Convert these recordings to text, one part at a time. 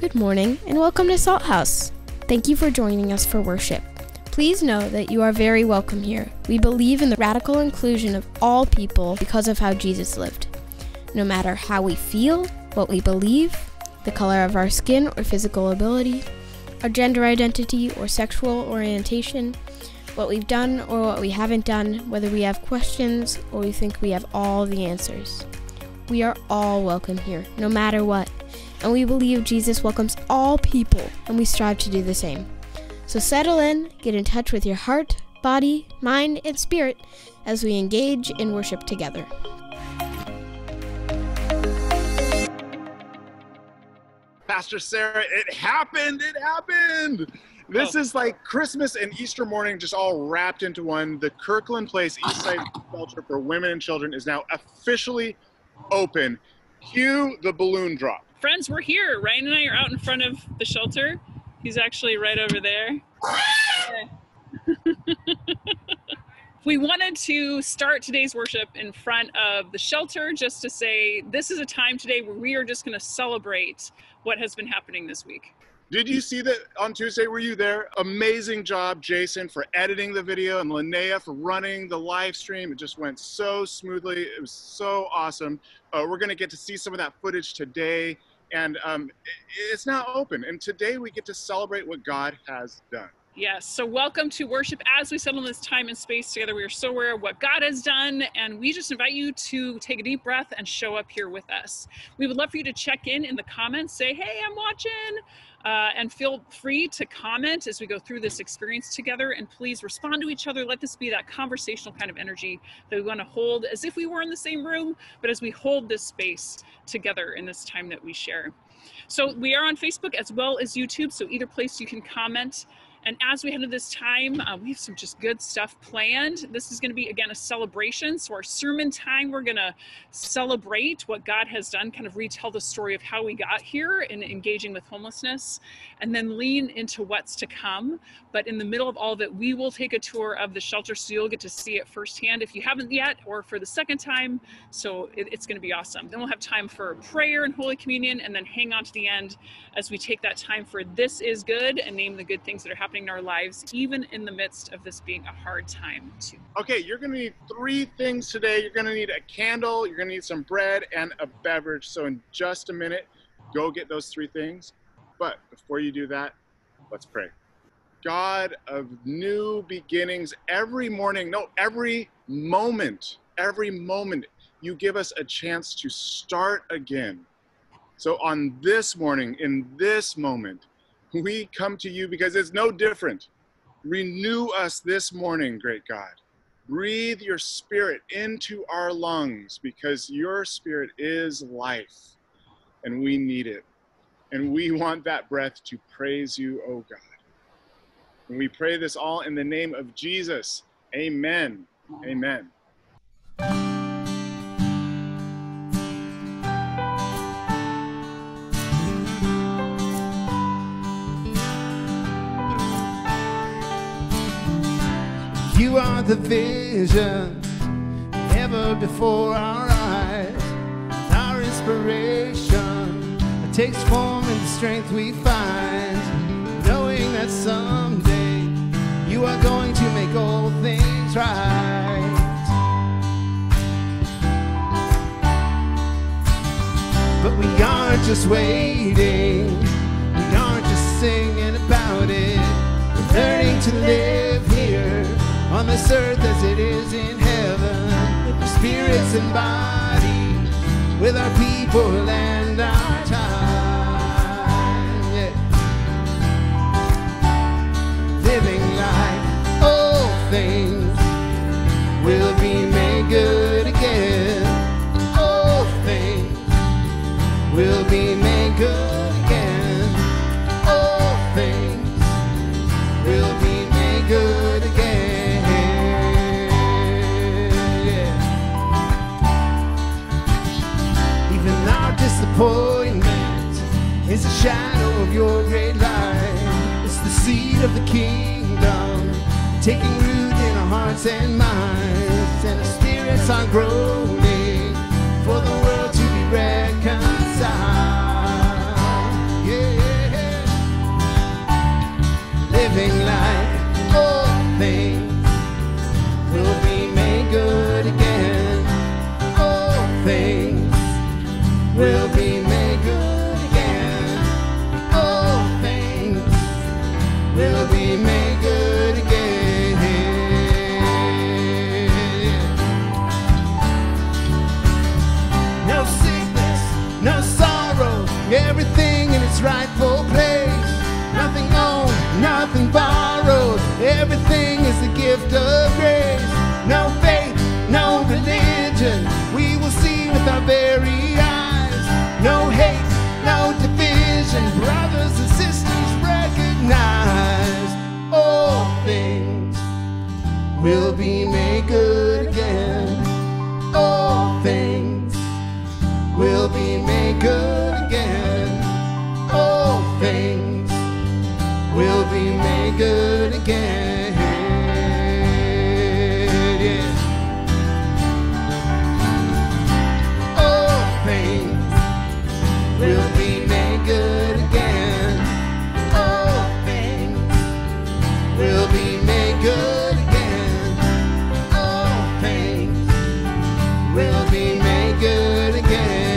Good morning and welcome to Salt House. Thank you for joining us for worship. Please know that you are very welcome here. We believe in the radical inclusion of all people because of how Jesus lived. No matter how we feel, what we believe, the color of our skin or physical ability, our gender identity or sexual orientation, what we've done or what we haven't done, whether we have questions or we think we have all the answers. We are all welcome here, no matter what. And we believe Jesus welcomes all people, and we strive to do the same. So settle in, get in touch with your heart, body, mind, and spirit as we engage in worship together. Pastor Sarah, it happened! This is like Christmas and Easter morning just all wrapped into one. The Kirkland Place Eastside Shelter for Women and Children is now officially open. Cue the balloon drop. Friends, we're here. Ryan and I are out in front of the shelter. He's actually right over there. We wanted to start today's worship in front of the shelter just to say this is a time today where we are just going to celebrate what has been happening this week. Did you see that on Tuesday? Were you there? Amazing job, Jason, for editing the video and Linnea for running the live stream. It just went so smoothly. It was so awesome. We're going to get to see some of that footage today, and it's now open. And today we get to celebrate what God has done. Yes, so welcome to worship as we settle in this time and space together. We are so aware of what God has done, and we just invite you to take a deep breath and show up here with us. We would love for you to check in the comments, say, hey, I'm watching, and feel free to comment as we go through this experience together, and please respond to each other. Let this be that conversational kind of energy that we want to hold as if we were in the same room, but as we hold this space together in this time that we share. So we are on Facebook as well as YouTube, so either place you can comment. And as we head into this time, we have some just good stuff planned. This is going to be, again, a celebration. So our sermon time, we're going to celebrate what God has done, kind of retell the story of how we got here in engaging with homelessness, and then lean into what's to come. But in the middle of all of it, we will take a tour of the shelter so you'll get to see it firsthand if you haven't yet, or for the second time. So it's going to be awesome. Then we'll have time for prayer and Holy Communion, and then hang on to the end as we take that time for This Is Good and name the good things that are happening in our lives, even in the midst of this being a hard time too. Okay, you're going to need 3 things today. You're going to need a candle, you're going to need some bread, and a beverage. So in just a minute, go get those 3 things. But before you do that, let's pray. God of new beginnings, every moment, you give us a chance to start again. So on this morning, in this moment, we come to you because it's no different. Renew us this morning, great God. Breathe your spirit into our lungs because your spirit is life and we need it. And we want that breath to praise you, oh God. And we pray this all in the name of Jesus. Amen. Amen. You are the vision ever before our eyes, our inspiration that takes form in the strength we find, knowing that someday you are going to make all things right. But we aren't just waiting, we aren't just singing about it, we're learning to live here on this earth as it is in heaven, with our spirits and bodies, with our people and our time, yeah. Living life, all things will be made good again. All things will be made good again. All things will be made good again. Disappointment is a shadow of your great light. It's the seed of the kingdom taking root in our hearts and minds, and our spirits are growing for the world to be reconciled. Yeah. everything in its rightful place. Nothing owned, nothing borrowed, everything is a gift of grace. No faith, no religion, we will see with our very eyes. No hate, no division, brothers and sisters recognize. All things will be made good again. All things will be made good again. All things will be made good again. Yeah. All things will be made good again. All things will be made good again. All things will be made good again.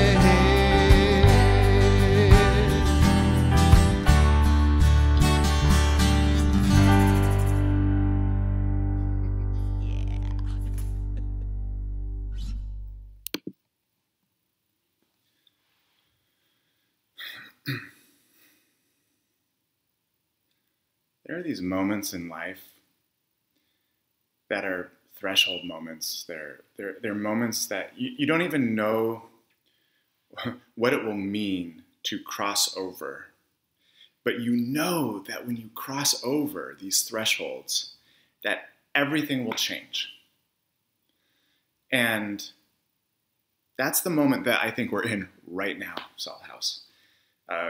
There are these moments in life that are threshold moments. They're moments that you don't even know what it will mean to cross over. But you know that when you cross over these thresholds, that everything will change. And that's the moment that I think we're in right now, Salt House.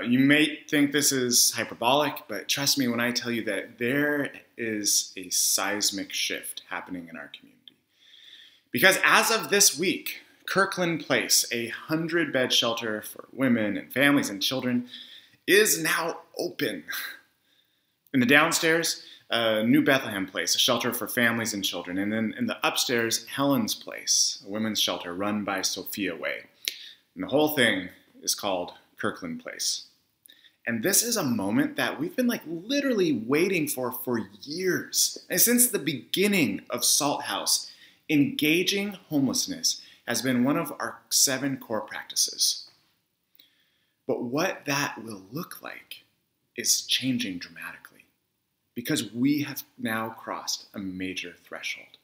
You may think this is hyperbolic, but trust me when I tell you that there is a seismic shift happening in our community. Because as of this week, Kirkland Place, a 100-bed shelter for women and families and children, is now open. In the downstairs, New Bethlehem Place, a shelter for families and children. And then in the upstairs, Helen's Place, a women's shelter run by Sophia Way. And the whole thing is called Kirkland Place. And this is a moment that we've been literally waiting for years. And since the beginning of Salt House, engaging homelessness has been one of our 7 core practices. But what that will look like is changing dramatically because we have now crossed a major threshold.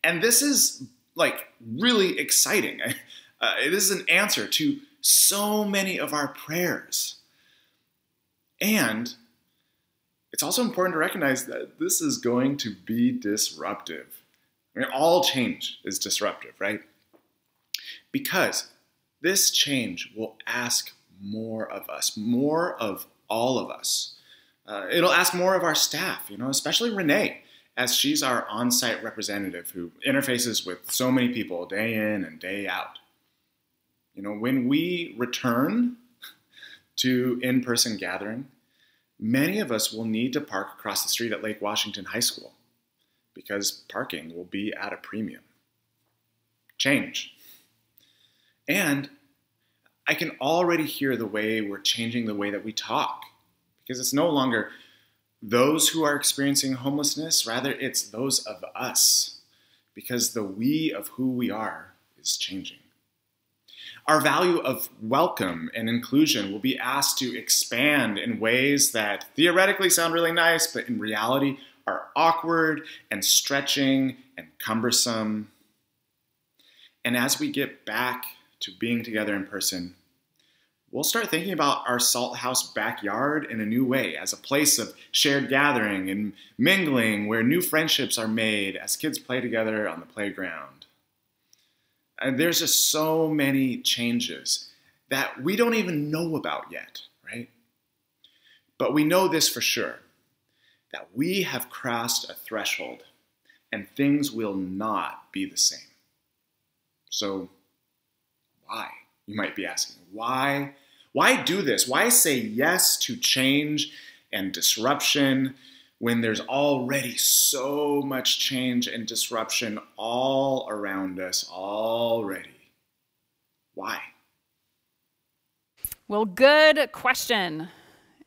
And this is really exciting. This is an answer to so many of our prayers. And it's also important to recognize that this is going to be disruptive. I mean, all change is disruptive, right? Because this change will ask more of us, more of all of us. It'll ask more of our staff, especially Renee, as she's our on-site representative who interfaces with so many people day in and day out. When we return to in-person gathering, many of us will need to park across the street at Lake Washington High School because parking will be at a premium. Change. And I can already hear the way we're changing the way that we talk because it's no longer those who are experiencing homelessness, rather it's those of us because the we of who we are is changing. Our value of welcome and inclusion will be asked to expand in ways that theoretically sound really nice, but in reality are awkward and stretching and cumbersome. And as we get back to being together in person, we'll start thinking about our Salt House backyard in a new way, as a place of shared gathering and mingling where new friendships are made as kids play together on the playground. And there's just so many changes that we don't even know about yet, right? But we know this for sure, that we have crossed a threshold and things will not be the same. So why? You might be asking, why? Why do this? Why say yes to change and disruption when there's already so much change and disruption all around us already? Why? Well, good question.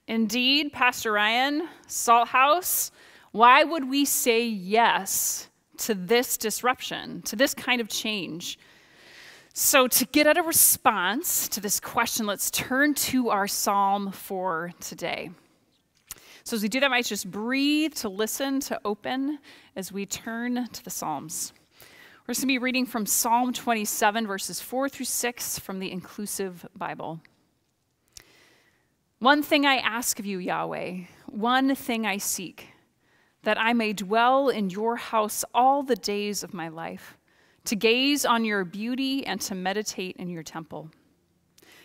Indeed, Pastor Ryan, Salt House, why would we say yes to this disruption, to this kind of change? So to get at a response to this question, let's turn to our psalm for today. So as we do that, I might just breathe to listen, to open as we turn to the Psalms. We're going to be reading from Psalm 27, verses 4 through 6 from the Inclusive Bible. One thing I ask of you, Yahweh, one thing I seek, that I may dwell in your house all the days of my life, to gaze on your beauty and to meditate in your temple.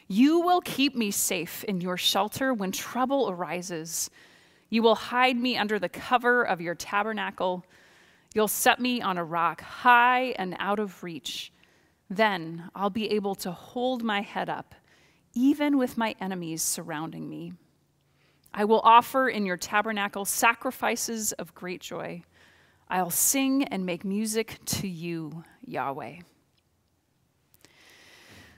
You will keep me safe in your shelter when trouble arises. You will hide me under the cover of your tabernacle. You'll set me on a rock high and out of reach. Then I'll be able to hold my head up, even with my enemies surrounding me. I will offer in your tabernacle sacrifices of great joy. I'll sing and make music to you, Yahweh.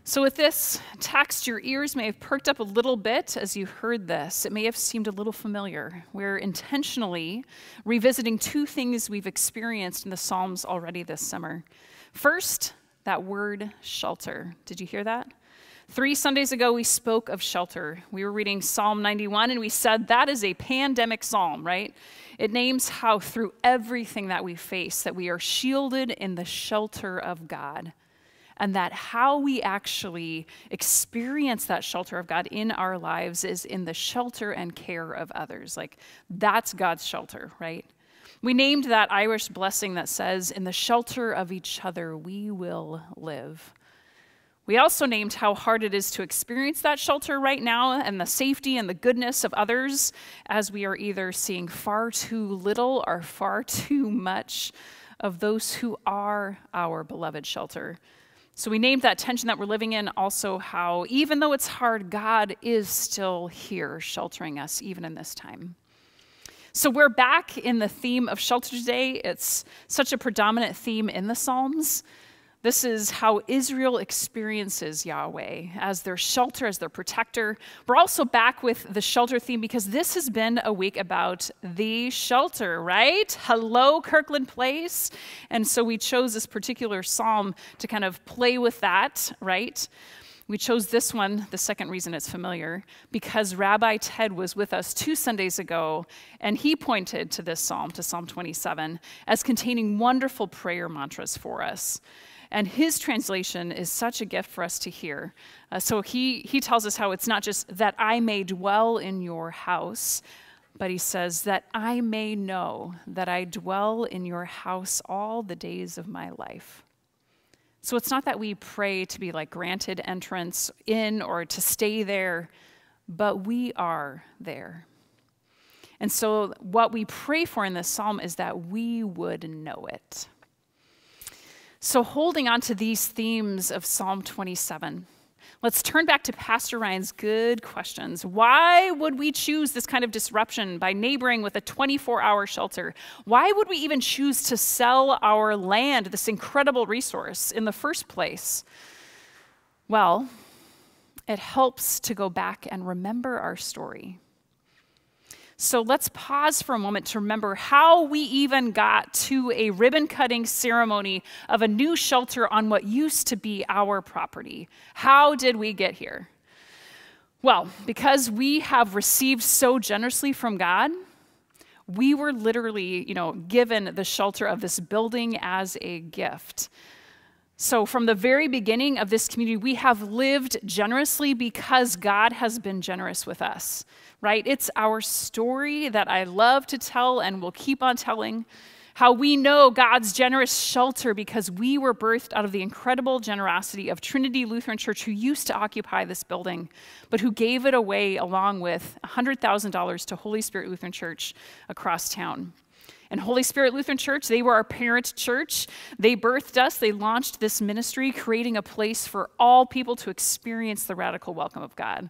So with this text, your ears may have perked up a little bit as you heard this. It may have seemed a little familiar. We're intentionally revisiting two things we've experienced in the Psalms already this summer. First, that word shelter. Did you hear that? 3 Sundays ago, we spoke of shelter. We were reading Psalm 91, and we said that is a pandemic psalm, right? It names how through everything that we face, that we are shielded in the shelter of God, and that how we actually experience that shelter of God in our lives is in the shelter and care of others. Like, that's God's shelter, right? We named that Irish blessing that says, in the shelter of each other, we will live. We also named how hard it is to experience that shelter right now and the safety and the goodness of others as we are either seeing far too little or far too much of those who are our beloved shelter. So we named that tension that we're living in also how, even though it's hard, God is still here sheltering us even in this time. So we're back in the theme of shelter today. It's such a predominant theme in the Psalms. This is how Israel experiences Yahweh as their shelter, as their protector. We're also back with the shelter theme because this has been a week about the shelter, right? Hello, Kirkland Place. And so we chose this particular psalm to kind of play with that, right? We chose this one, the second reason it's familiar, because Rabbi Ted was with us 2 Sundays ago, and he pointed to this psalm, to Psalm 27, as containing wonderful prayer mantras for us. And his translation is such a gift for us to hear. So he tells us how it's not just that I may dwell in your house, but he says that I may know that I dwell in your house all the days of my life. So it's not that we pray to be like granted entrance in or to stay there, but we are there. And so what we pray for in this psalm is that we would know it. So holding on to these themes of Psalm 27, let's turn back to Pastor Ryan's good questions. Why would we choose this kind of disruption by neighboring with a 24-hour shelter? Why would we even choose to sell our land, this incredible resource, in the first place? Well, it helps to go back and remember our story. So let's pause for a moment to remember how we even got to a ribbon-cutting ceremony of a new shelter on what used to be our property. How did we get here? Well, because we have received so generously from God, we were literally, given the shelter of this building as a gift. So from the very beginning of this community, we have lived generously because God has been generous with us, right? It's our story that I love to tell and will keep on telling, how we know God's generous shelter because we were birthed out of the incredible generosity of Trinity Lutheran Church, who used to occupy this building, but who gave it away along with $100,000 to Holy Spirit Lutheran Church across town. And Holy Spirit Lutheran Church, they were our parent church. They birthed us. They launched this ministry, creating a place for all people to experience the radical welcome of God.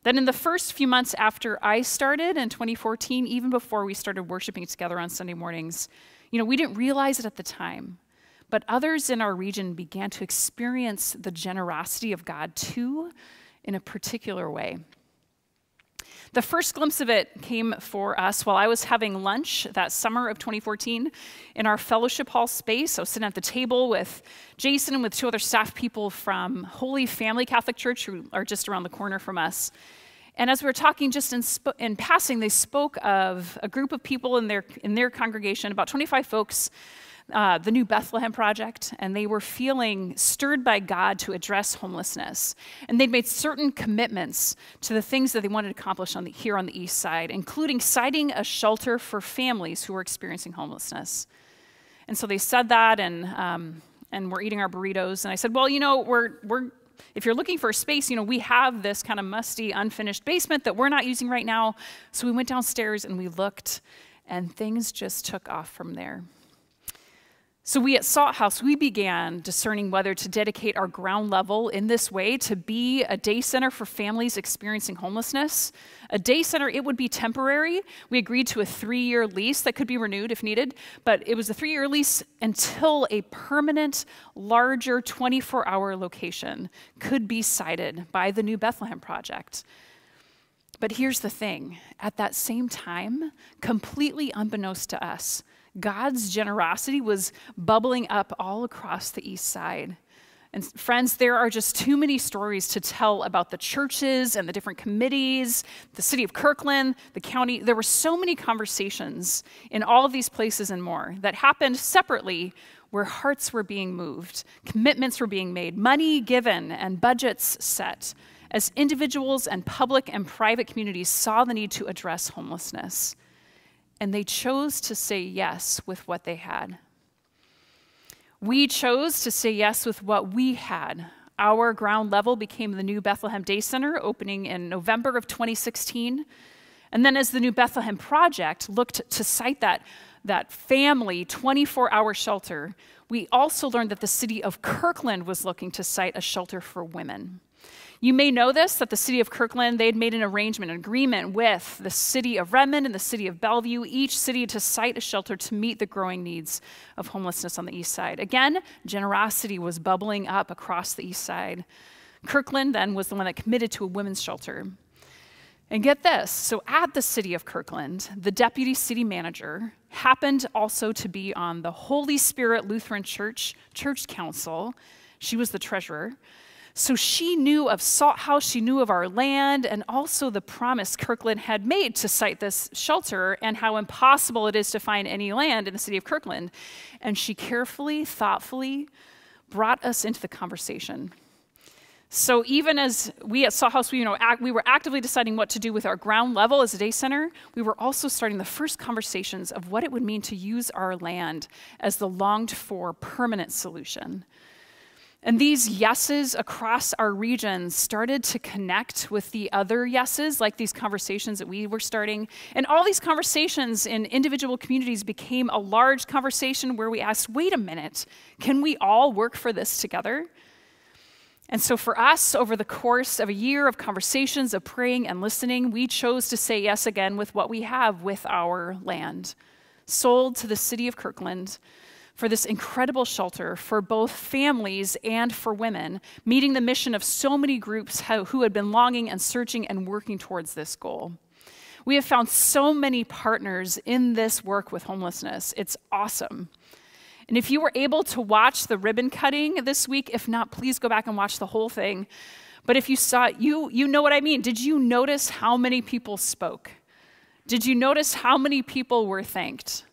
Then in the first few months after I started in 2014, even before we started worshiping together on Sunday mornings, we didn't realize it at the time, but others in our region began to experience the generosity of God too in a particular way. The first glimpse of it came for us while I was having lunch that summer of 2014 in our fellowship hall space. I was sitting at the table with Jason and with 2 other staff people from Holy Family Catholic Church, who are just around the corner from us. And as we were talking, just in passing, they spoke of a group of people in their congregation, about 25 folks, the New Bethlehem Project, and they were feeling stirred by God to address homelessness. And they'd made certain commitments to the things that they wanted to accomplish here on the east side, including siting a shelter for families who were experiencing homelessness. And so they said that, and we're eating our burritos. And I said, well, if you're looking for a space, we have this kind of musty, unfinished basement that we're not using right now. So we went downstairs and we looked, and things just took off from there. So we at Salt House, we began discerning whether to dedicate our ground level in this way to be a day center for families experiencing homelessness. A day center, it would be temporary. We agreed to a 3-year lease that could be renewed if needed, but it was a 3-year lease until a permanent, larger 24-hour location could be sited by the New Bethlehem Project. But here's the thing. At that same time, completely unbeknownst to us, God's generosity was bubbling up all across the east side. And friends, there are just too many stories to tell about the churches and the different committees, the city of Kirkland, the county. There were so many conversations in all of these places and more that happened separately where hearts were being moved, commitments were being made, money given, and budgets set as individuals and public and private communities saw the need to address homelessness. And they chose to say yes with what they had. We chose to say yes with what we had. Our ground level became the New Bethlehem Day Center, opening in November of 2016. And then as the New Bethlehem Project looked to site that family 24-hour shelter, we also learned that the city of Kirkland was looking to site a shelter for women. You may know this, that the city of Kirkland, they had made an arrangement, an agreement with the city of Redmond and the city of Bellevue, each city to site a shelter to meet the growing needs of homelessness on the east side. Again, generosity was bubbling up across the east side. Kirkland then was the one that committed to a women's shelter. And get this, so at the city of Kirkland, the deputy city manager happened also to be on the Holy Spirit Lutheran Church Council. She was the treasurer. So she knew of Salt House, she knew of our land, and also the promise Kirkland had made to site this shelter and how impossible it is to find any land in the city of Kirkland. And she carefully, thoughtfully brought us into the conversation. So even as we at Salt House, we were actively deciding what to do with our ground level as a day center, we were also starting the first conversations of what it would mean to use our land as the longed-for permanent solution. And these yeses across our region started to connect with the other yeses, like these conversations that we were starting. And all these conversations in individual communities became a large conversation where we asked, wait a minute, can we all work for this together? And so for us, over the course of a year of conversations, of praying and listening, we chose to say yes again with what we have with our land, sold to the city of Kirkland, for this incredible shelter for both families and for women, meeting the mission of so many groups who had been longing and searching and working towards this goal. We have found so many partners in this work with homelessness. It's awesome. And if you were able to watch the ribbon cutting this week, if not, please go back and watch the whole thing. But if you saw it, you know what I mean. Did you notice how many people spoke? Did you notice how many people were thanked?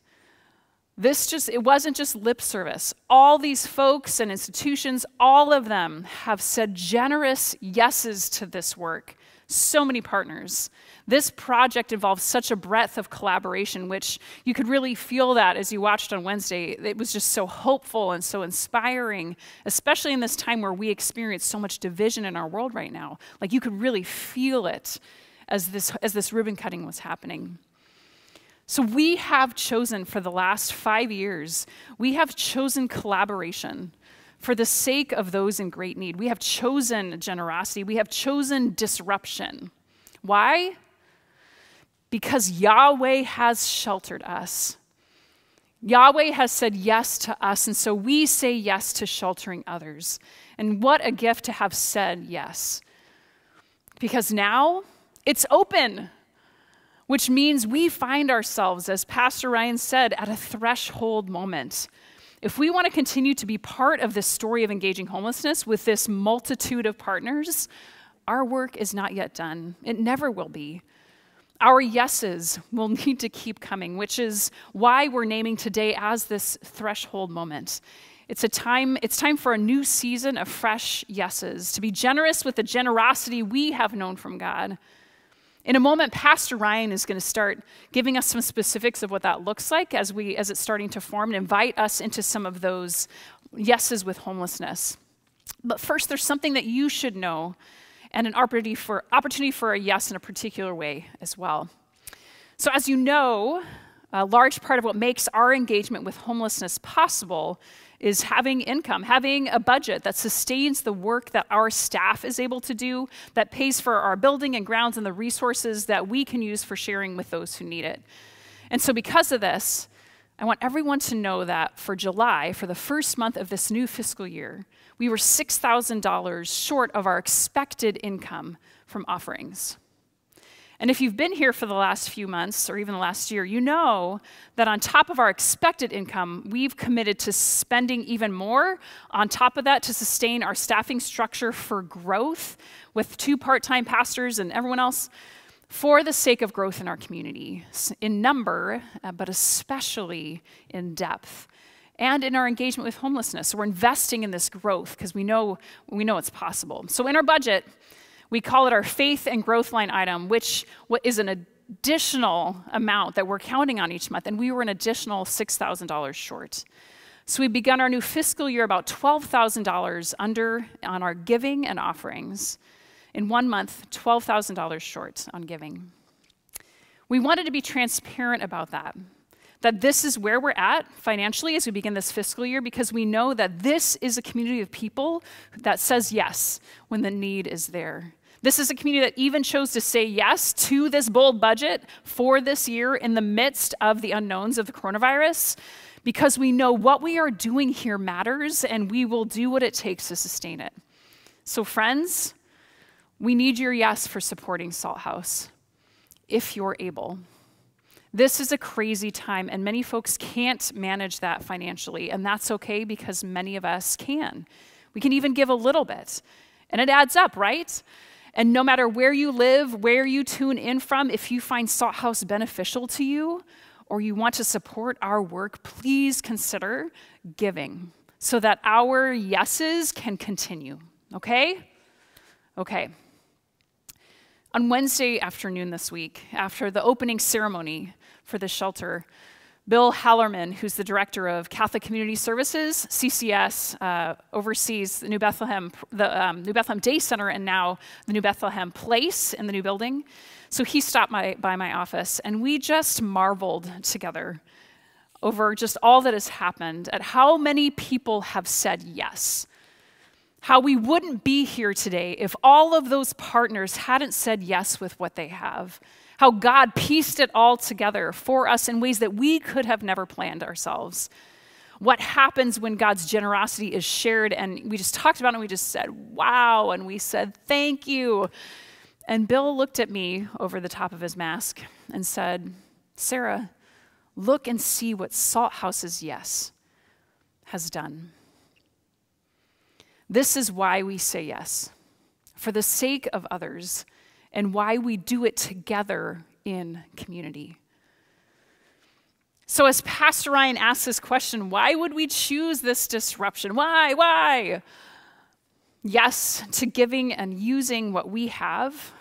It wasn't just lip service. All these folks and institutions, all of them have said generous yeses to this work. So many partners. This project involves such a breadth of collaboration, which you could really feel that as you watched on Wednesday. It was just so hopeful and so inspiring, especially in this time where we experience so much division in our world right now. Like you could really feel it as this ribbon cutting was happening. So we have chosen for the last 5 years, we have chosen collaboration for the sake of those in great need. We have chosen generosity. We have chosen disruption. Why? Because Yahweh has sheltered us. Yahweh has said yes to us, and so we say yes to sheltering others. And what a gift to have said yes. Because now it's open. which means we find ourselves, as Pastor Ryan said, at a threshold moment. If we want to continue to be part of this story of engaging homelessness with this multitude of partners, our work is not yet done. It never will be. Our yeses will need to keep coming, which is why we're naming today as this threshold moment. It's time for a new season of fresh yeses, to be generous with the generosity we have known from God. In a moment, Pastor Ryan is going to start giving us some specifics of what that looks like as it's starting to form and invite us into some of those yeses with homelessness. But first, there's something that you should know and an opportunity for a yes in a particular way as well. So as you know, a large part of what makes our engagement with homelessness possible is having income, having a budget that sustains the work that our staff is able to do, that pays for our building and grounds and the resources that we can use for sharing with those who need it. And so because of this, I want everyone to know that for July, for the first month of this new fiscal year, we were $6,000 short of our expected income from offerings. And if you've been here for the last few months or even the last year, you know that on top of our expected income, we've committed to spending even more on top of that to sustain our staffing structure for growth with 2 part-time pastors and everyone else for the sake of growth in our community, in number, but especially in depth, and in our engagement with homelessness. So we're investing in this growth because we know it's possible. So in our budget, we call it our faith and growth line item, which is an additional amount that we're counting on each month, and we were an additional $6,000 short. So we begun our new fiscal year about $12,000 under on our giving and offerings. In 1 month, $12,000 short on giving. We wanted to be transparent about that this is where we're at financially as we begin this fiscal year, because we know that this is a community of people that says yes when the need is there. This is a community that even chose to say yes to this bold budget for this year in the midst of the unknowns of the coronavirus, because we know what we are doing here matters and we will do what it takes to sustain it. So friends, we need your yes for supporting Salt House, if you're able. This is a crazy time, and many folks can't manage that financially, and that's okay because many of us can. We can even give a little bit, and it adds up, right? And no matter where you live, where you tune in from, if you find Salt House beneficial to you, or you want to support our work, please consider giving so that our yeses can continue, okay? Okay. On Wednesday afternoon this week, after the opening ceremony for the shelter, Bill Hallerman, who's the director of Catholic Community Services, CCS, oversees the New Bethlehem Day Center and now the New Bethlehem Place in the new building. So he stopped by my office, and we just marveled together over just all that has happened, at how many people have said yes. How we wouldn't be here today if all of those partners hadn't said yes with what they have. How God pieced it all together for us in ways that we could have never planned ourselves. What happens when God's generosity is shared, and we just talked about it and we just said, wow, and we said, thank you. And Bill looked at me over the top of his mask and said, Sarah, look and see what Salt House's yes has done. This is why we say yes, for the sake of others, and why we do it together in community. So as Pastor Ryan asks this question, why would we choose this disruption? Why? Yes to giving and using what we have.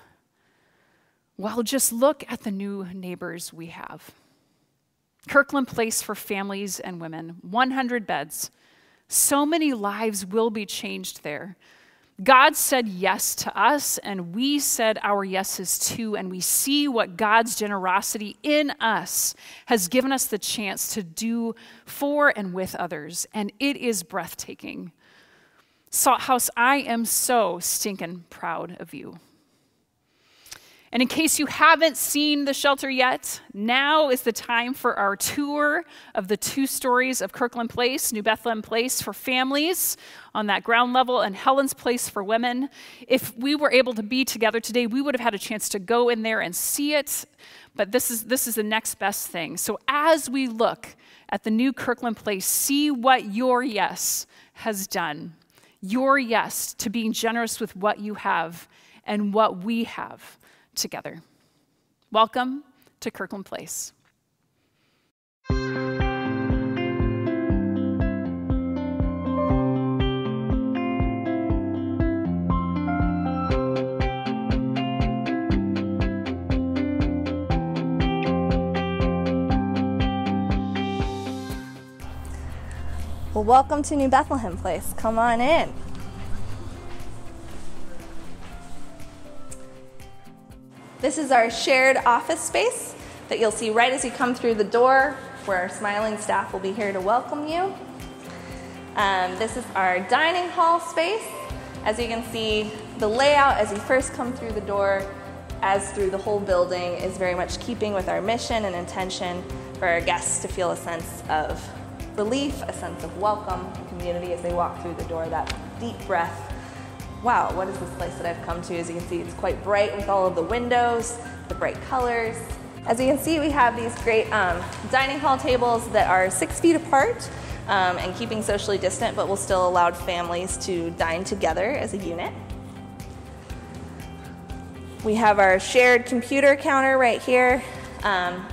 Well, just look at the new neighbors we have. Kirkland Place for families and women, 100 beds. So many lives will be changed there. God said yes to us, and we said our yeses too, and we see what God's generosity in us has given us the chance to do for and with others, and it is breathtaking. Salt House, I am so stinking proud of you. And in case you haven't seen the shelter yet, now is the time for our tour of the 2 stories of Kirkland Place, New Bethlehem Place for families on that ground level, and Helen's Place for women. If we were able to be together today, we would have had a chance to go in there and see it, but this is the next best thing. So as we look at the new Kirkland Place, see what your yes has done. Your yes to being generous with what you have and what we have together. Welcome to Kirkland Place. Well, welcome to New Bethlehem Place. Come on in. This is our shared office space that you'll see right as you come through the door, where our smiling staff will be here to welcome you. This is our dining hall space. As you can see, the layout as you first come through the door, as through the whole building, is very much keeping with our mission and intention for our guests to feel a sense of relief, a sense of welcome, community as they walk through the door, that deep breath. Wow, what is this place that I've come to? As you can see, it's quite bright with all of the windows, the bright colors. As you can see, we have these great dining hall tables that are 6 feet apart and keeping socially distant, but will still allow families to dine together as a unit. We have our shared computer counter right here,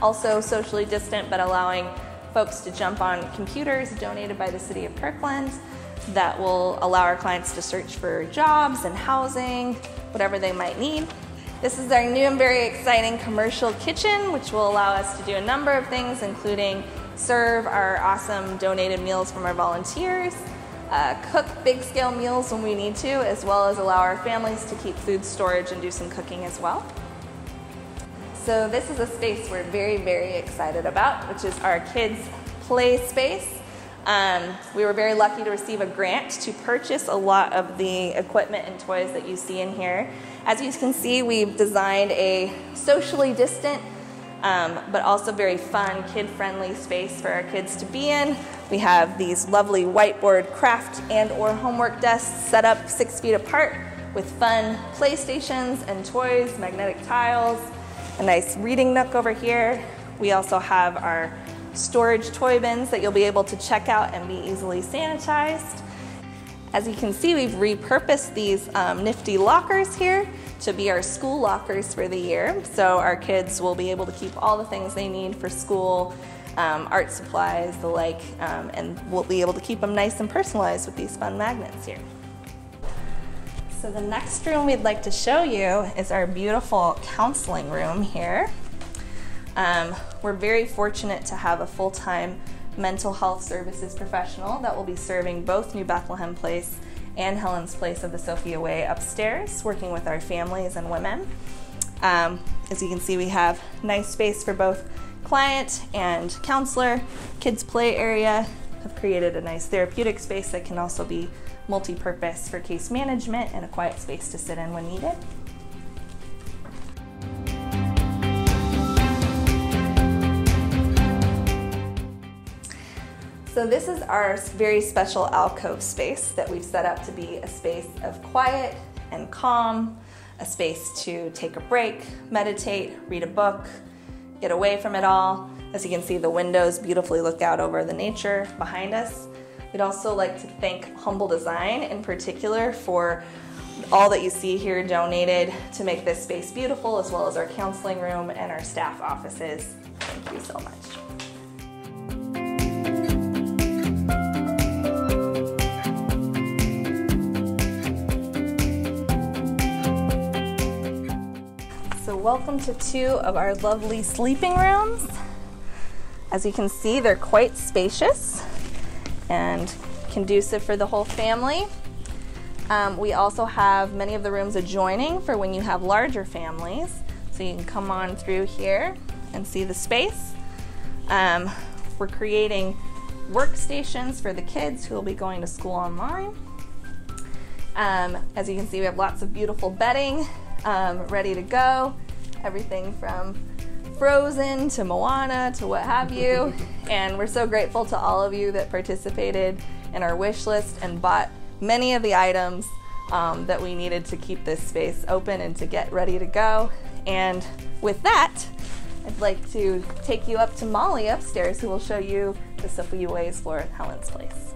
also socially distant, but allowing folks to jump on computers donated by the City of Kirkland that will allow our clients to search for jobs and housing, whatever they might need. This is our new and very exciting commercial kitchen, which will allow us to do a number of things, including serve our awesome donated meals from our volunteers, cook big scale meals when we need to, as well as allow our families to keep food storage and do some cooking as well. So this is a space we're very, very excited about, which is our kids' play space. We were very lucky to receive a grant to purchase a lot of the equipment and toys that you see in here. As you can see, we've designed a socially distant, but also very fun, kid-friendly space for our kids to be in. We have these lovely whiteboard craft and/or homework desks set up 6 feet apart with fun playstations and toys, magnetic tiles, a nice reading nook over here. We also have our storage toy bins that you'll be able to check out and be easily sanitized. As you can see, we've repurposed these nifty lockers here to be our school lockers for the year. So our kids will be able to keep all the things they need for school, art supplies, the like, and we'll be able to keep them nice and personalized with these fun magnets here. So the next room we'd like to show you is our beautiful counseling room here. We're very fortunate to have a full-time mental health services professional that will be serving both New Bethlehem Place and Helen's Place of the Sophia Way upstairs, working with our families and women. As you can see, we have nice space for both client and counselor. Kids play area. Have created a nice therapeutic space that can also be multi-purpose for case management and a quiet space to sit in when needed. So this is our very special alcove space that we've set up to be a space of quiet and calm, a space to take a break, meditate, read a book, get away from it all. As you can see, the windows beautifully look out over the nature behind us. We'd also like to thank Humble Design in particular for all that you see here donated to make this space beautiful, as well as our counseling room and our staff offices. Thank you so much. So welcome to 2 of our lovely sleeping rooms. As you can see, they're quite spacious and conducive for the whole family. We also have many of the rooms adjoining for when you have larger families. So you can come on through here and see the space. We're creating workstations for the kids who will be going to school online. As you can see, we have lots of beautiful bedding ready to go. everything from Frozen to Moana to what have you. And we're so grateful to all of you that participated in our wish list and bought many of the items that we needed to keep this space open and to get ready to go. And with that, I'd like to take you up to Molly upstairs, who will show you the Sophia Ways floor at Helen's Place.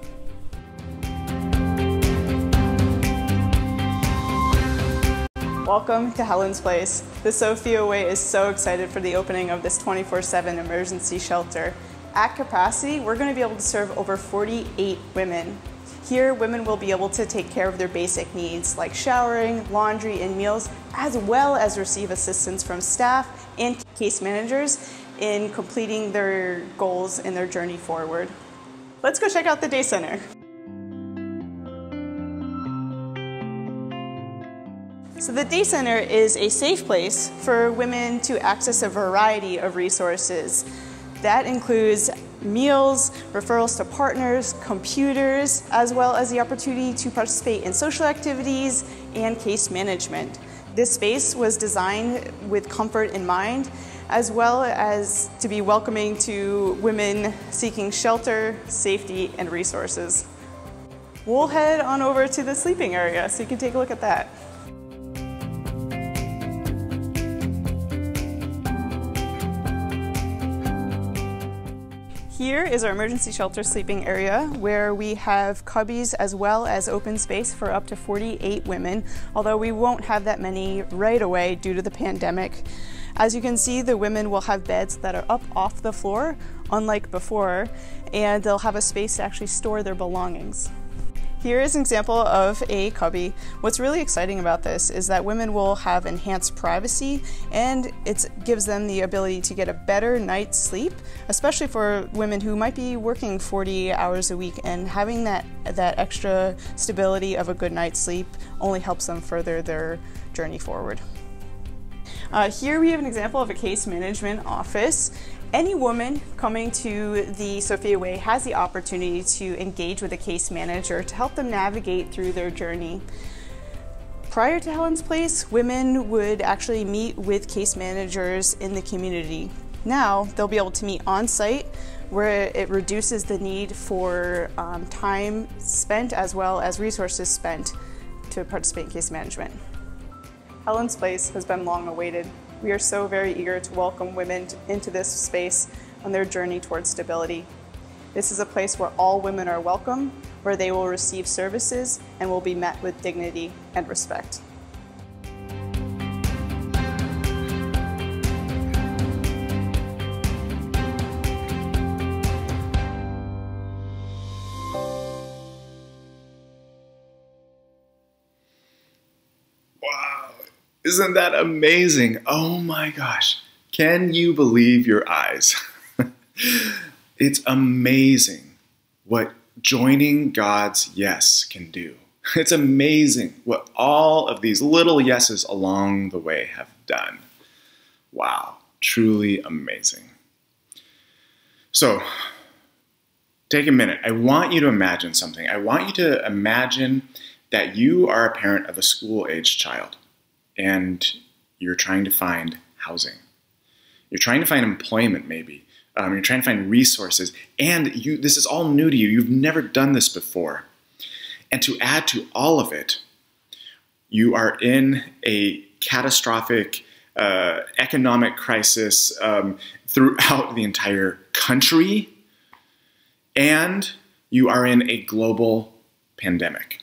Welcome to Helen's Place. The Sophia Way is so excited for the opening of this 24/7 emergency shelter. At capacity, we're going to be able to serve over 48 women. Here, women will be able to take care of their basic needs like showering, laundry, and meals, as well as receive assistance from staff and case managers in completing their goals in their journey forward. Let's go check out the day center. So the Day Center is a safe place for women to access a variety of resources. That includes meals, referrals to partners, computers, as well as the opportunity to participate in social activities and case management. This space was designed with comfort in mind, as well as to be welcoming to women seeking shelter, safety, and resources. We'll head on over to the sleeping area so you can take a look at that. Here is our emergency shelter sleeping area, where we have cubbies as well as open space for up to 48 women, although we won't have that many right away due to the pandemic. As you can see, the women will have beds that are up off the floor, unlike before, and they'll have a space to actually store their belongings. Here is an example of a cubby. What's really exciting about this is that women will have enhanced privacy, and it gives them the ability to get a better night's sleep, especially for women who might be working 40 hours a week, and having that extra stability of a good night's sleep only helps them further their journey forward. Here we have an example of a case management office. Any woman coming to the Sophia Way has the opportunity to engage with a case manager to help them navigate through their journey. Prior to Helen's Place, women would actually meet with case managers in the community. Now they'll be able to meet on site, where it reduces the need for time spent as well as resources spent to participate in case management. Helen's Place has been long awaited. We are so very eager to welcome women into this space on their journey towards stability. This is a place where all women are welcome, where they will receive services and will be met with dignity and respect. Isn't that amazing? Oh my gosh. Can you believe your eyes? It's amazing what joining God's yes can do. It's amazing what all of these little yeses along the way have done. Wow, truly amazing. So, take a minute. I want you to imagine something. I want you to imagine that you are a parent of a school-aged child, and you're trying to find housing. You're trying to find employment, maybe. You're trying to find resources, and this is all new to you. You've never done this before. And to add to all of it, you are in a catastrophic economic crisis throughout the entire country, and you are in a global pandemic.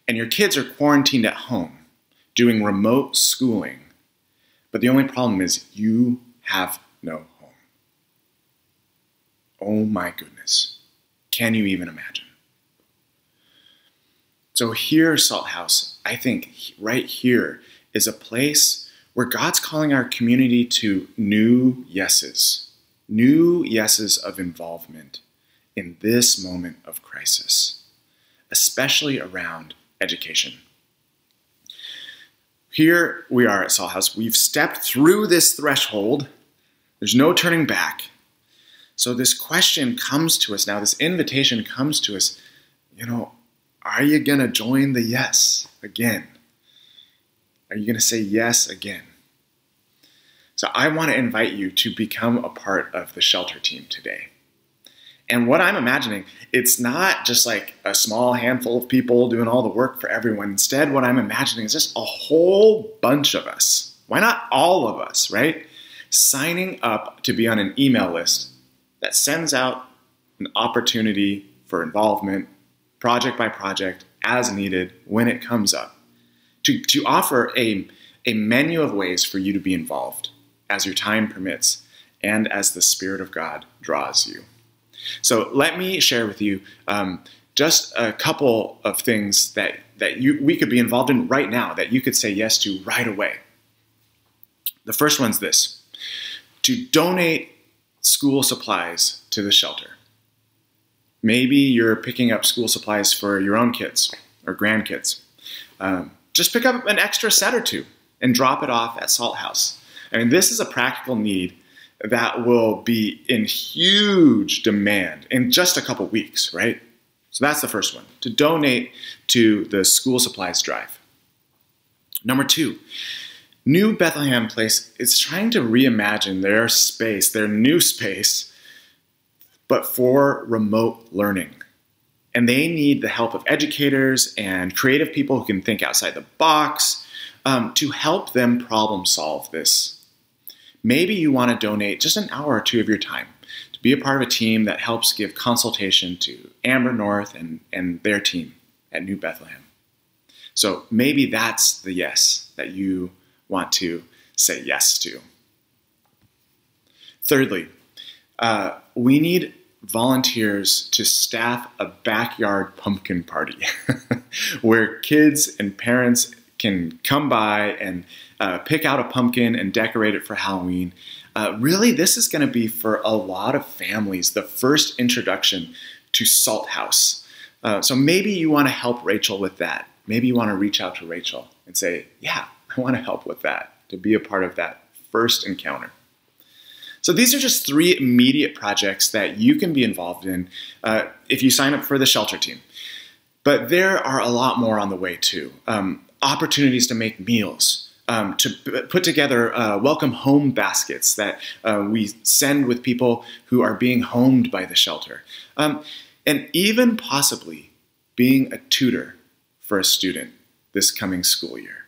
And your kids are quarantined at home, doing remote schooling, but the only problem is you have no home. Oh my goodness. Can you even imagine? So here, Salt House, I think right here is a place where God's calling our community to new yeses of involvement in this moment of crisis, especially around education. Here we are at Salt House. We've stepped through this threshold. There's no turning back. So this question comes to us now, this invitation comes to us, are you going to join the yes again? Are you going to say yes again? So I want to invite you to become a part of the shelter team today. And what I'm imagining, it's not just like a small handful of people doing all the work for everyone. Instead, what I'm imagining is just a whole bunch of us. Why not all of us, right? Signing up to be on an email list that sends out an opportunity for involvement, project by project, as needed, when it comes up. To offer a menu of ways for you to be involved as your time permits and as the Spirit of God draws you. So let me share with you just a couple of things that we could be involved in right now, that you could say yes to right away. The first one's this: to donate school supplies to the shelter. Maybe you're picking up school supplies for your own kids or grandkids. Just pick up an extra set or two and drop it off at Salt House. I mean, this is a practical need that will be in huge demand in just a couple weeks, right? So that's the first one, to donate to the school supplies drive. Number two, New Bethlehem Place is trying to reimagine their space, their new space, but for remote learning. And they need the help of educators and creative people who can think outside the box to help them problem solve this. Maybe you want to donate just an hour or two of your time to be a part of a team that helps give consultation to Amber North and their team at New Bethlehem. So maybe that's the yes that you want to say yes to. Thirdly, we need volunteers to staff a backyard pumpkin party where kids and parents can come by and pick out a pumpkin and decorate it for Halloween. Really, this is going to be for a lot of families the first introduction to Salt House. So maybe you want to help Rachel with that. Maybe you want to reach out to Rachel and say, yeah, I want to help with that, to be a part of that first encounter. So these are just three immediate projects that you can be involved in if you sign up for the shelter team. But there are a lot more on the way too. Opportunities to make meals, to put together welcome home baskets that we send with people who are being homed by the shelter, and even possibly being a tutor for a student this coming school year.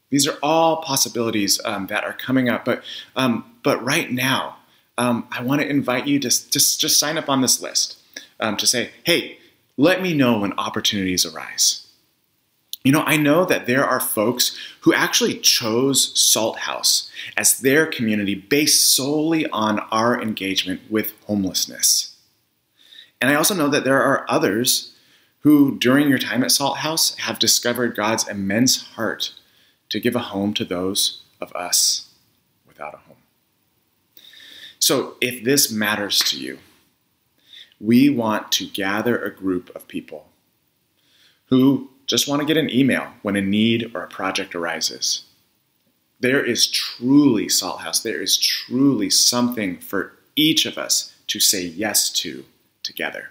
These are all possibilities that are coming up, but right now, I want to invite you to just sign up on this list to say, hey, let me know when opportunities arise. You know, I know that there are folks who actually chose Salt House as their community based solely on our engagement with homelessness. And I also know that there are others who, during your time at Salt House, have discovered God's immense heart to give a home to those of us without a home. So if this matters to you, we want to gather a group of people who just want to get an email when a need or a project arises. There is truly, Salt House, there is truly something for each of us to say yes to together.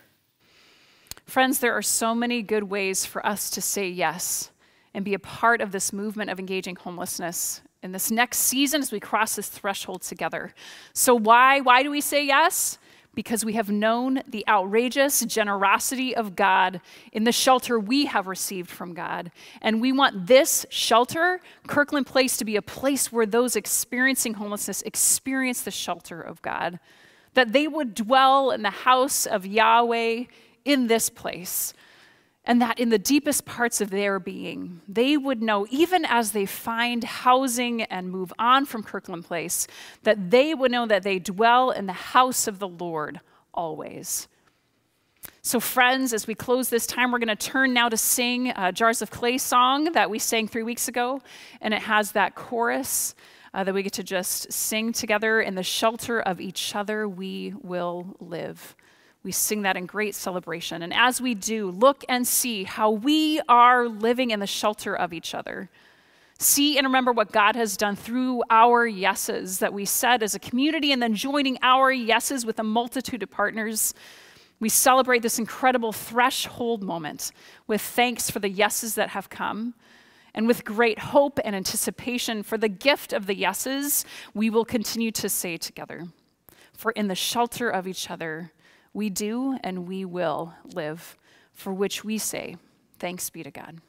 Friends, there are so many good ways for us to say yes and be a part of this movement of engaging homelessness in this next season as we cross this threshold together. So why do we say yes? Because we have known the outrageous generosity of God in the shelter we have received from God. And we want this shelter, Kirkland Place, to be a place where those experiencing homelessness experience the shelter of God, that they would dwell in the house of Yahweh in this place, and that in the deepest parts of their being, they would know, even as they find housing and move on from Kirkland Place, that they would know that they dwell in the house of the Lord always. So friends, as we close this time, we're going to turn now to sing Jars of Clay song that we sang 3 weeks ago, and it has that chorus that we get to just sing together. In the shelter of each other we will live. We sing that in great celebration. And as we do, look and see how we are living in the shelter of each other. See and remember what God has done through our yeses that we said as a community, and then joining our yeses with a multitude of partners. We celebrate this incredible threshold moment with thanks for the yeses that have come. And with great hope and anticipation for the gift of the yeses, we will continue to say together, for in the shelter of each other, we do and we will live, for which we say, thanks be to God.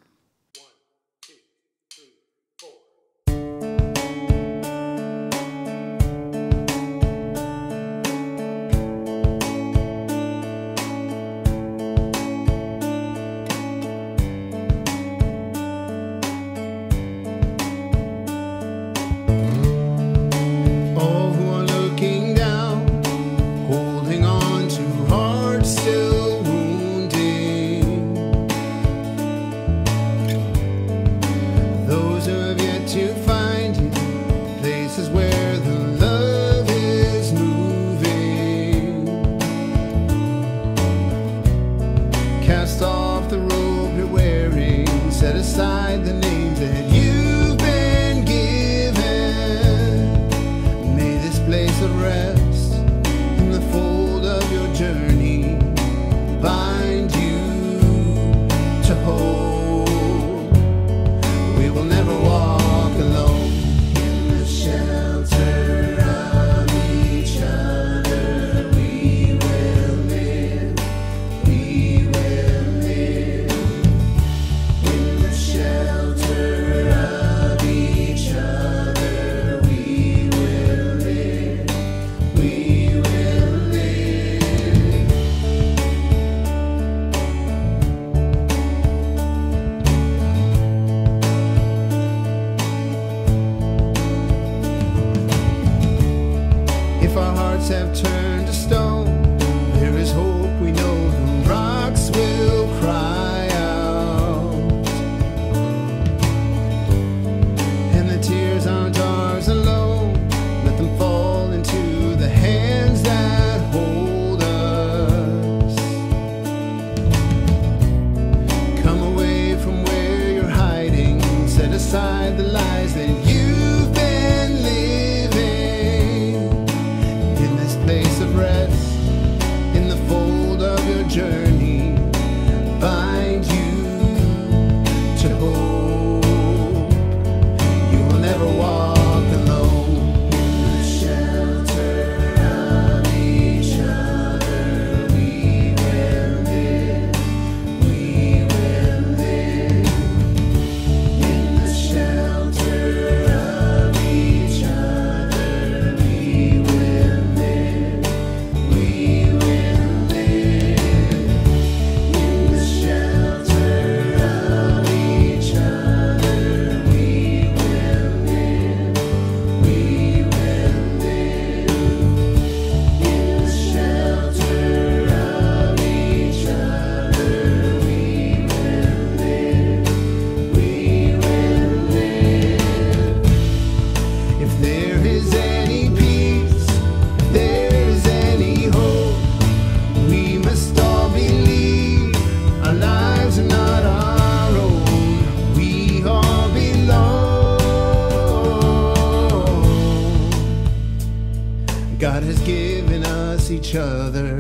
Each other,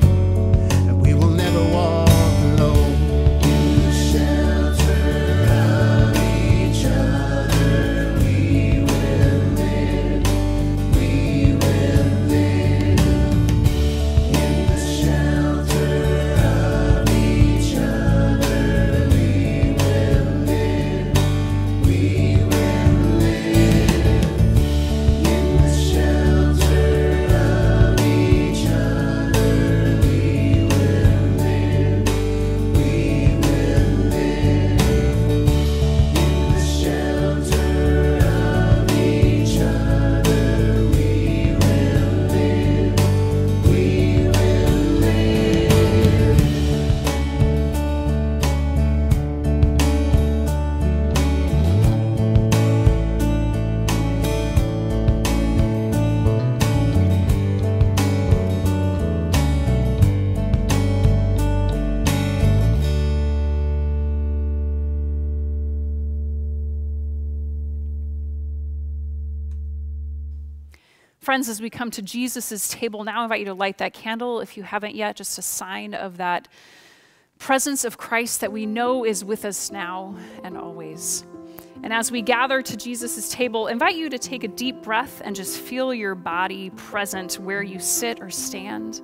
and we will never walk alone. In the shelter of each other, we will live, we will live. In the shelter of each other, we will live, we will live. In the shelter of each other, we will live, we will live. In the shelter of each other, we will live, we will live. Friends, as we come to Jesus' table now, I invite you to light that candle if you haven't yet, just a sign of that presence of Christ that we know is with us now and always. And as we gather to Jesus' table, invite you to take a deep breath and just feel your body present where you sit or stand.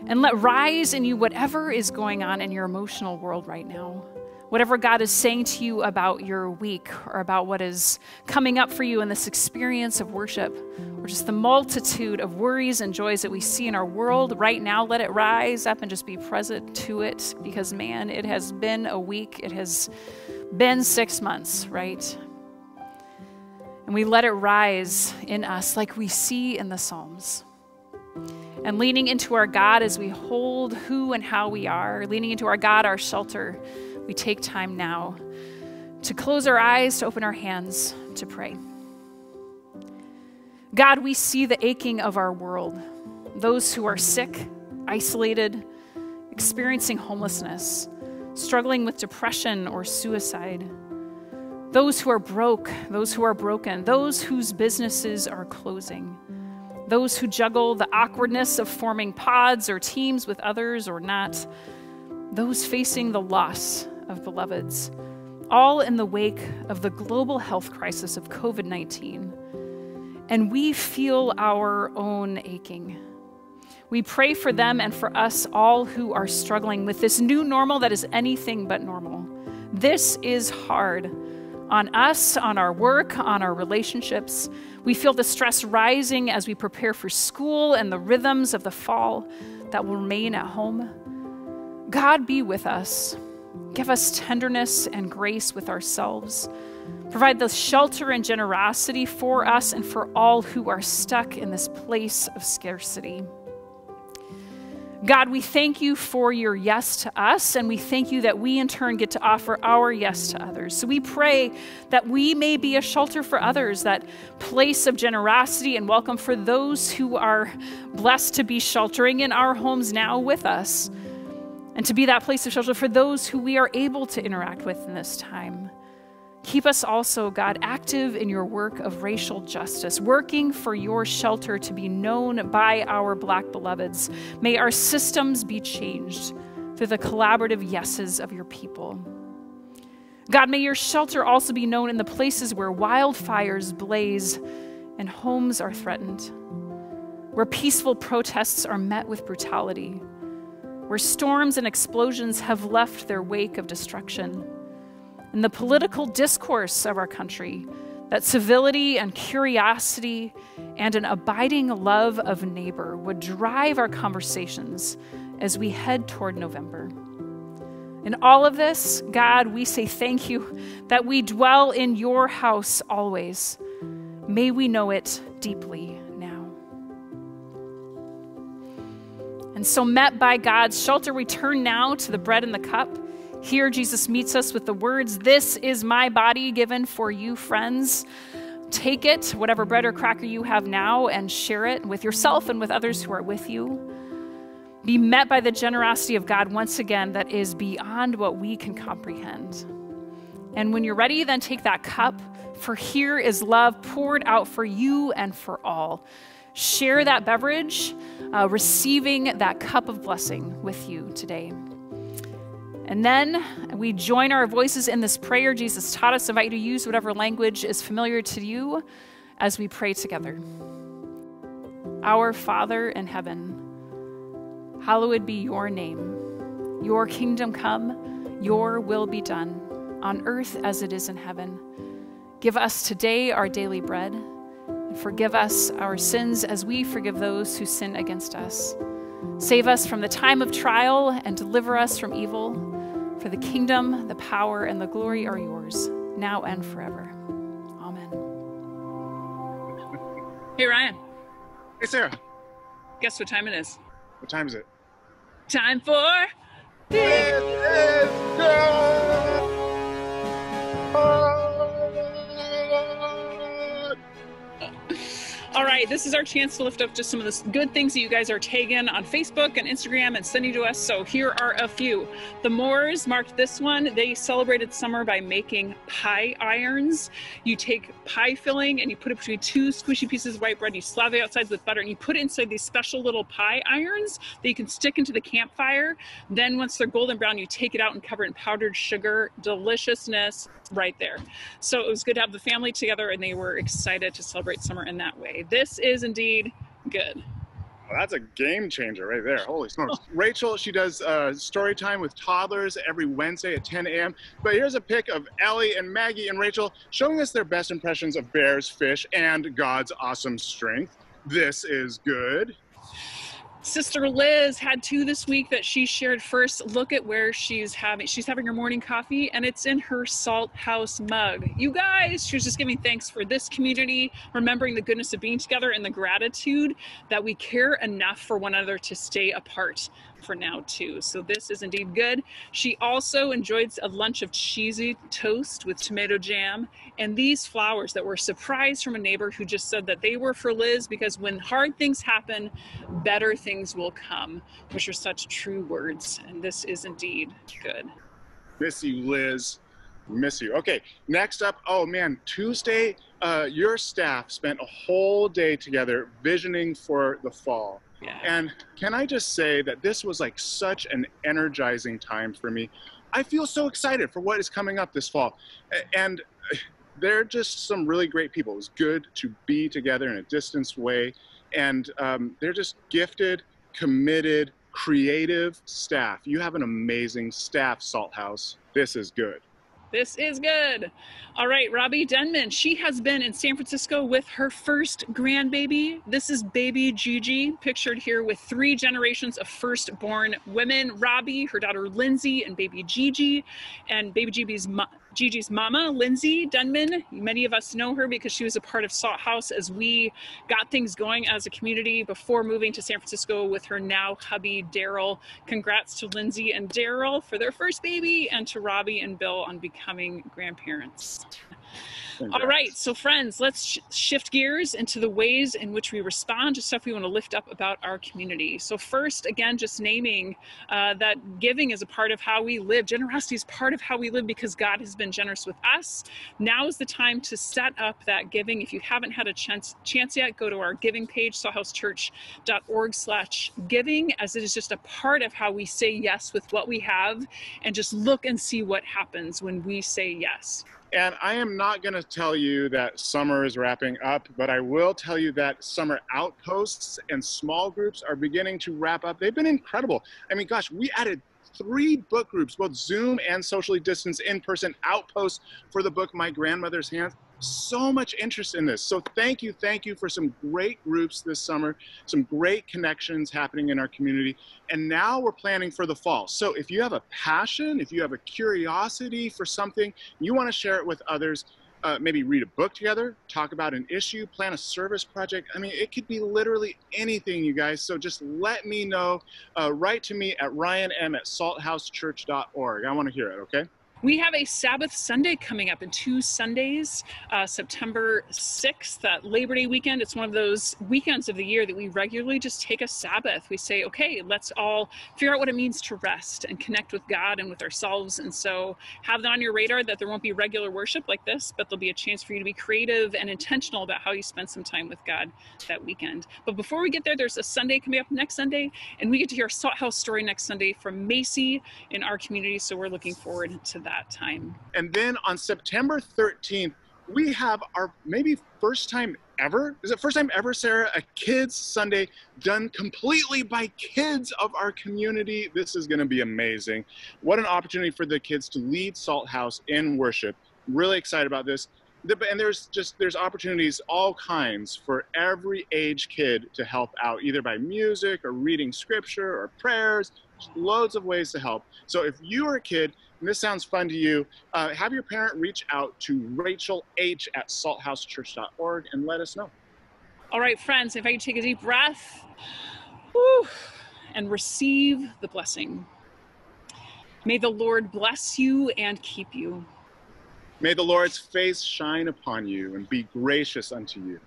And let rise in you whatever is going on in your emotional world right now. Whatever God is saying to you about your week or about what is coming up for you in this experience of worship, or just the multitude of worries and joys that we see in our world right now, let it rise up and just be present to it, because man, it has been a week. It has been 6 months, right? And we let it rise in us like we see in the Psalms. And leaning into our God as we hold who and how we are, leaning into our God, our shelter, we take time now to close our eyes, to open our hands, to pray. God, we see the aching of our world, those who are sick, isolated, experiencing homelessness, struggling with depression or suicide, those who are broke, those who are broken, those whose businesses are closing, those who juggle the awkwardness of forming pods or teams with others or not, those facing the loss of beloveds, all in the wake of the global health crisis of COVID-19. And we feel our own aching. We pray for them and for us all who are struggling with this new normal that is anything but normal. This is hard on us, on our work, on our relationships. We feel the stress rising as we prepare for school and the rhythms of the fall that will remain at home. God, be with us. Give us tenderness and grace with ourselves. Provide the shelter and generosity for us and for all who are stuck in this place of scarcity. God, we thank you for your yes to us, and we thank you that we in turn get to offer our yes to others. So we pray that we may be a shelter for others, that place of generosity and welcome for those who are blessed to be sheltering in our homes now with us, and to be that place of shelter for those who we are able to interact with in this time. Keep us also, God, active in your work of racial justice, working for your shelter to be known by our Black beloveds. May our systems be changed through the collaborative yeses of your people. God, may your shelter also be known in the places where wildfires blaze and homes are threatened, where peaceful protests are met with brutality, where storms and explosions have left their wake of destruction. In the political discourse of our country, that civility and curiosity and an abiding love of neighbor would drive our conversations as we head toward November. In all of this, God, we say thank you that we dwell in your house always. May we know it deeply now. And so, met by God's shelter, we turn now to the bread and the cup. Here, Jesus meets us with the words, "This is my body given for you, friends. Take it, whatever bread or cracker you have now, and share it with yourself and with others who are with you." Be met by the generosity of God once again that is beyond what we can comprehend. And when you're ready, then take that cup, for here is love poured out for you and for all. Share that beverage, receiving that cup of blessing with you today. And then we join our voices in this prayer Jesus taught us. I invite you to use whatever language is familiar to you as we pray together. Our Father in heaven, hallowed be your name. Your kingdom come, your will be done, on earth as it is in heaven. Give us today our daily bread, and forgive us our sins as we forgive those who sin against us. Save us from the time of trial and deliver us from evil. For the kingdom, the power, and the glory are yours, now and forever. Amen. Hey, Ryan. Hey, Sarah. Guess what time it is? What time is it? Time for... It is God! All right, this is our chance to lift up just some of the good things that you guys are tagging on Facebook and Instagram and sending to us. So here are a few. The Moors marked this one. They celebrated summer by making pie irons. You take pie filling and you put it between two squishy pieces of white bread. You slather the outsides with butter and you put it inside these special little pie irons that you can stick into the campfire. Then once they're golden brown, you take it out and cover it in powdered sugar. Deliciousness right there. So it was good to have the family together, and they were excited to celebrate summer in that way. This is indeed good. Well, that's a game changer right there. Holy smokes. Rachel, she does story time with toddlers every Wednesday at 10 a.m. But here's a pic of Ellie and Maggie and Rachel showing us their best impressions of bears, fish, and God's awesome strength. This is good. Sister Liz had two this week that she shared. First, look at where she's having her morning coffee, and it's in her Salt House mug. You guys, she was just giving thanks for this community, remembering the goodness of being together and the gratitude that we care enough for one another to stay apart for now too. So this is indeed good. She also enjoyed a lunch of cheesy toast with tomato jam and these flowers that were a surprise from a neighbor who just said that they were for Liz because when hard things happen, better things will come, which are such true words. And this is indeed good. Miss you, Liz. Miss you. Okay, next up, oh man, Tuesday, your staff spent a whole day together visioning for the fall. Yeah. And can I just say that this was like such an energizing time for me. I feel so excited for what is coming up this fall. And they're just some really great people. It was good to be together in a distanced way. And they're just gifted, committed, creative staff. You have an amazing staff, Salt House. This is good. This is good. All right, Robbie Denman. She has been in San Francisco with her first grandbaby. This is baby Gigi, pictured here with 3 generations of firstborn women. Robbie, her daughter Lindsay, and baby Gigi. And baby Gigi's mama, Lindsay Denman. Many of us know her because she was a part of Salt House as we got things going as a community before moving to San Francisco with her now hubby, Daryl. Congrats to Lindsay and Daryl for their first baby, and to Robbie and Bill on becoming grandparents. Congrats. All right, so friends, let's shift gears into the ways in which we respond to stuff we want to lift up about our community. So first, again, just naming that giving is a part of how we live. Generosity is part of how we live because God has been generous with us. Now is the time to set up that giving. If you haven't had a chance yet, go to our giving page, salthousechurch.org/giving, as it is just a part of how we say yes with what we have, and just look and see what happens when we say yes. And I am not going to tell you that summer is wrapping up, but I will tell you that summer outposts and small groups are beginning to wrap up. They've been incredible. I mean, gosh, we added 3 book groups, both Zoom and socially distanced in-person outposts for the book My Grandmother's Hands. So much interest in this. So thank you for some great groups this summer, some great connections happening in our community. And now we're planning for the fall. So if you have a passion, if you have a curiosity for something, you want to share it with others, maybe read a book together, talk about an issue, plan a service project. I mean, it could be literally anything, you guys. So just let me know. Write to me at ryanm@salthousechurch.org. I want to hear it, okay? We have a Sabbath Sunday coming up in 2 Sundays, September 6th, that Labor Day weekend. It's one of those weekends of the year that we regularly just take a Sabbath. We say, okay, let's all figure out what it means to rest and connect with God and with ourselves. And so have that on your radar, that there won't be regular worship like this, but there'll be a chance for you to be creative and intentional about how you spend some time with God that weekend. But before we get there, there's a Sunday coming up next Sunday, and we get to hear a Salt House story next Sunday from Macy in our community. So we're looking forward to that time. And then on September 13th, we have our maybe first time ever, is it first time ever, Sarah, a Kids Sunday done completely by kids of our community. This is going to be amazing. What an opportunity for the kids to lead Salt House in worship. Really excited about this. And there's opportunities, all kinds, for every age kid to help out, either by music or reading scripture or prayers. Loads of ways to help. So if you are a kid and this sounds fun to you, have your parent reach out to Rachel H. at salthousechurch.org and let us know. All right, friends, if I can take a deep breath, whew, and receive the blessing. May the Lord bless you and keep you. May the Lord's face shine upon you and be gracious unto you.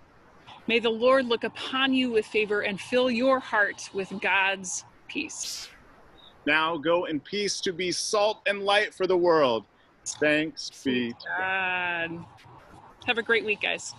May the Lord look upon you with favor and fill your heart with God's peace. Now go in peace to be salt and light for the world. Thanks be to God. Have a great week, guys.